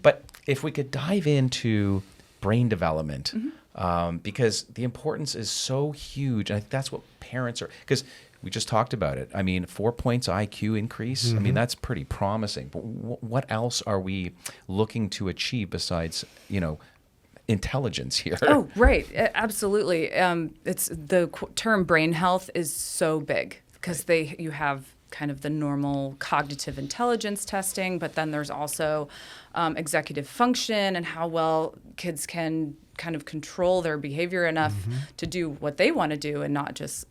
But if we could dive into brain development, because the importance is so huge. And I think that's what parents are, because we just talked about it. I mean, 4 points IQ increase. I mean, that's pretty promising. But what else are we looking to achieve besides, intelligence here? Oh, right. Absolutely. It's the term brain health is so big because you have kind of the normal cognitive intelligence testing, but then there's also executive function and how well kids can kind of control their behavior enough to do what they want to do and not just,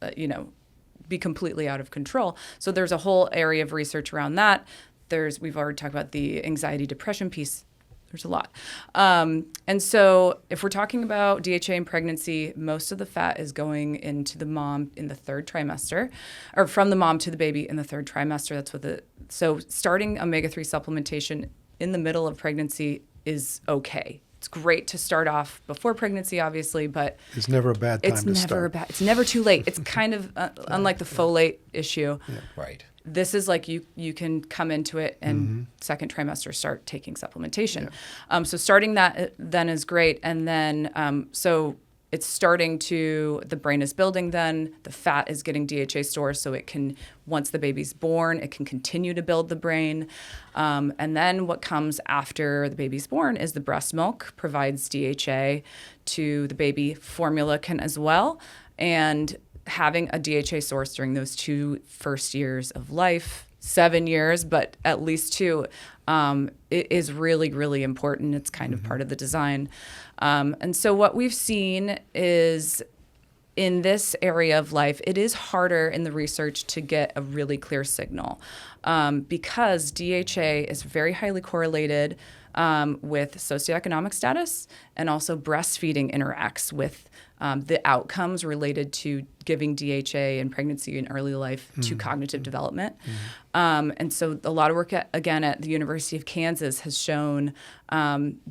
be completely out of control. So there's a whole area of research around that. We've already talked about the anxiety depression piece. There's a lot. And so if we're talking about DHA in pregnancy, most of the fat is going into the mom in the third trimester, or from the mom to the baby in the third trimester. So starting omega-3 supplementation in the middle of pregnancy is okay. It's great to start off before pregnancy, obviously, but it's never a bad time to start. It's never too late. It's kind of unlike the folate issue. Yeah. Right. This is like you can come into it and second trimester start taking supplementation. Yeah. So starting that then is great. And then so it's starting the brain is building then, the fat is getting DHA stores so it can, once the baby's born, it can continue to build the brain. And then what comes after the baby's born is the breast milk provides DHA to the baby. Formula can as well. And having a DHA source during those 2 first years of life, 7 years, but at least 2, it is really, really important. It's kind of part of the design. And so what we've seen is in this area of life, it is harder in the research to get a really clear signal because DHA is very highly correlated with socioeconomic status, and also breastfeeding interacts with the outcomes related to giving DHA in pregnancy and early life to cognitive development. And so a lot of work, again, at the University of Kansas has shown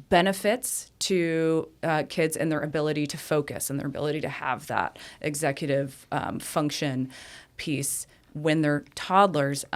benefits to kids and their ability to focus and their ability to have that executive function piece when they're toddlers.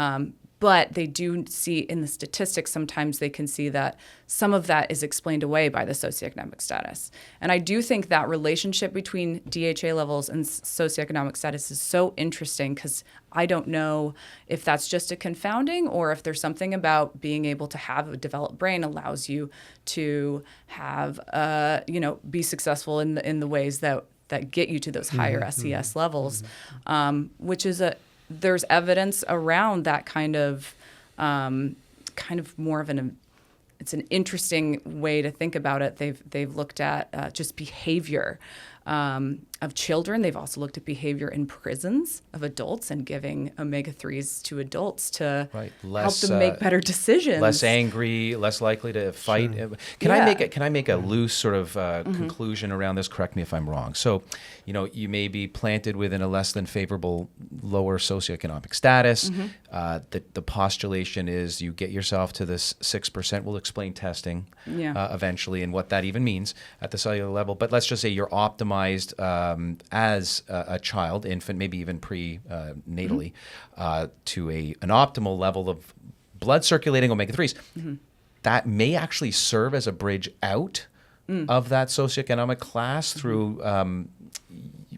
But they do see in the statistics, sometimes they can see that some of that is explained away by the socioeconomic status. And I do think that relationship between DHA levels and socioeconomic status is so interesting because I don't know if that's just a confounding or if there's something about being able to have a developed brain allows you to have, be successful in the ways that get you to those higher SES levels, which is there's evidence around that kind of more of it's an interesting way to think about it. They've looked at just behavior of children. They've also looked at behavior in prisons of adults and giving omega-3s to adults to help them make better decisions. Less angry, less likely to fight. Sure. Can I make a loose sort of conclusion around this? Correct me if I'm wrong. So, you may be planted within a less than favorable lower socioeconomic status. The postulation is you get yourself to this 6%. We'll explain testing eventually and what that even means at the cellular level. But let's just say you're optimized as a child, infant, maybe even prenatally, to an optimal level of blood circulating omega-3s. That may actually serve as a bridge out of that socioeconomic class through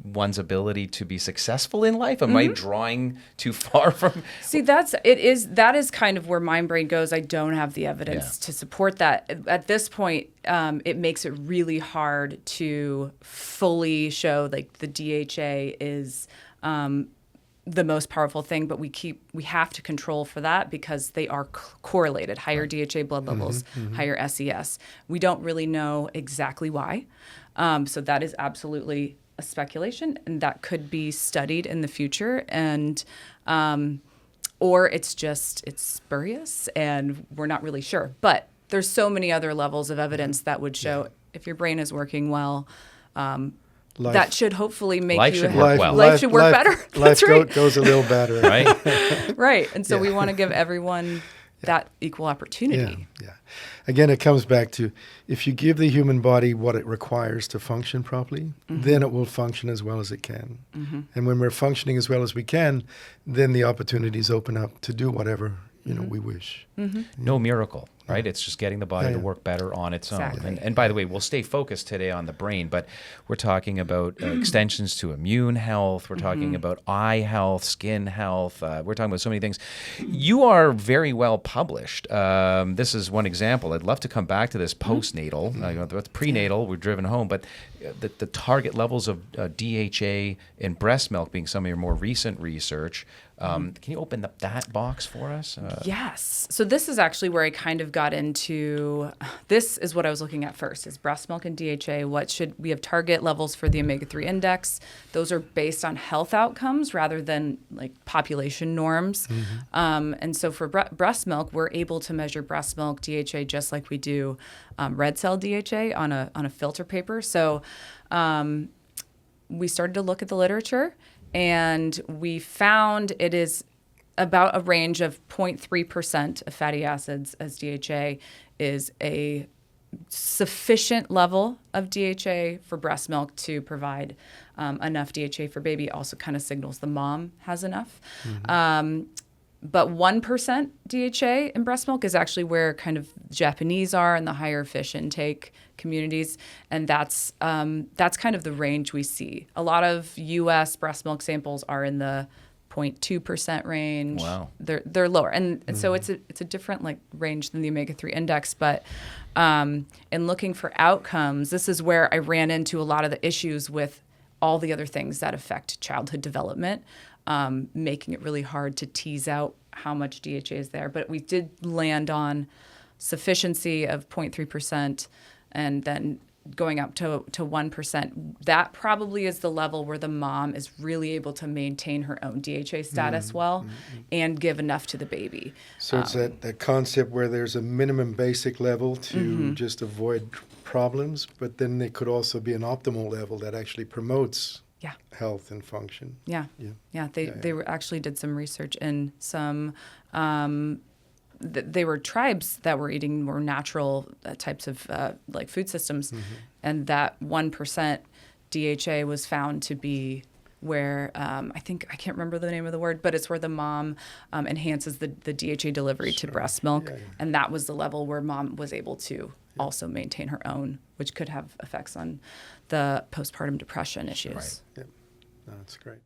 one's ability to be successful in life? Am I drawing too far from? See, that is kind of where my brain goes. I don't have the evidence to support that. At this point, it makes it really hard to fully show like the DHA is the most powerful thing, but we have to control for that because they are correlated. Higher DHA blood levels, higher SES. We don't really know exactly why. So that is absolutely a speculation, and that could be studied in the future, and or it's spurious and we're not really sure. But there's so many other levels of evidence that would show if your brain is working well, that should hopefully make life you should work well. Life should work better. Life goes a little better, right? Right, and so we want to give everyone that equal opportunity. Yeah. Again, it comes back to if you give the human body what it requires to function properly, then it will function as well as it can. And when we're functioning as well as we can, then the opportunities open up to do whatever we wish. No miracle. right? It's just getting the body to work better on its own. Exactly. And by the way, we'll stay focused today on the brain, but we're talking about extensions to immune health. We're talking about eye health, skin health. We're talking about so many things. You are very well published. This is one example. I'd love to come back to this postnatal. With prenatal, we're driven home, but the target levels of DHA in breast milk being some of your more recent research. Can you open up that box for us? Yes. So this is actually where I kind of got into, this is what I was looking at first, is breast milk and DHA. We have target levels for the omega-3 index. Those are based on health outcomes rather than like population norms. And so for breast milk, we're able to measure breast milk DHA just like we do red cell DHA on a filter paper. So we started to look at the literature, and we found it is about a range of 0.3% of fatty acids as DHA is a sufficient level of DHA for breast milk to provide enough DHA for baby. Also kind of signals the mom has enough. But 1% DHA in breast milk is actually where kind of Japanese are in the higher fish intake communities, and that's kind of the range we see. A lot of U.S. breast milk samples are in the 0.2% range. Wow. They're lower, and so it's a different like range than the omega-3 index. But in looking for outcomes, this is where I ran into a lot of the issues with all the other things that affect childhood development. Making it really hard to tease out how much DHA is there. But we did land on sufficiency of 0.3% and then going up to 1%. That probably is the level where the mom is really able to maintain her own DHA status and give enough to the baby. So it's that concept where there's a minimum basic level to just avoid problems, but then there could also be an optimal level that actually promotes health and function. They actually did some research in some. They were tribes that were eating more natural types of like food systems, and that 1% DHA was found to be where I can't remember the name of the word, but it's where the mom enhances the DHA delivery to breast milk, and that was the level where mom was able to also maintain her own, which could have effects on the postpartum depression issues. Right. No, that's great.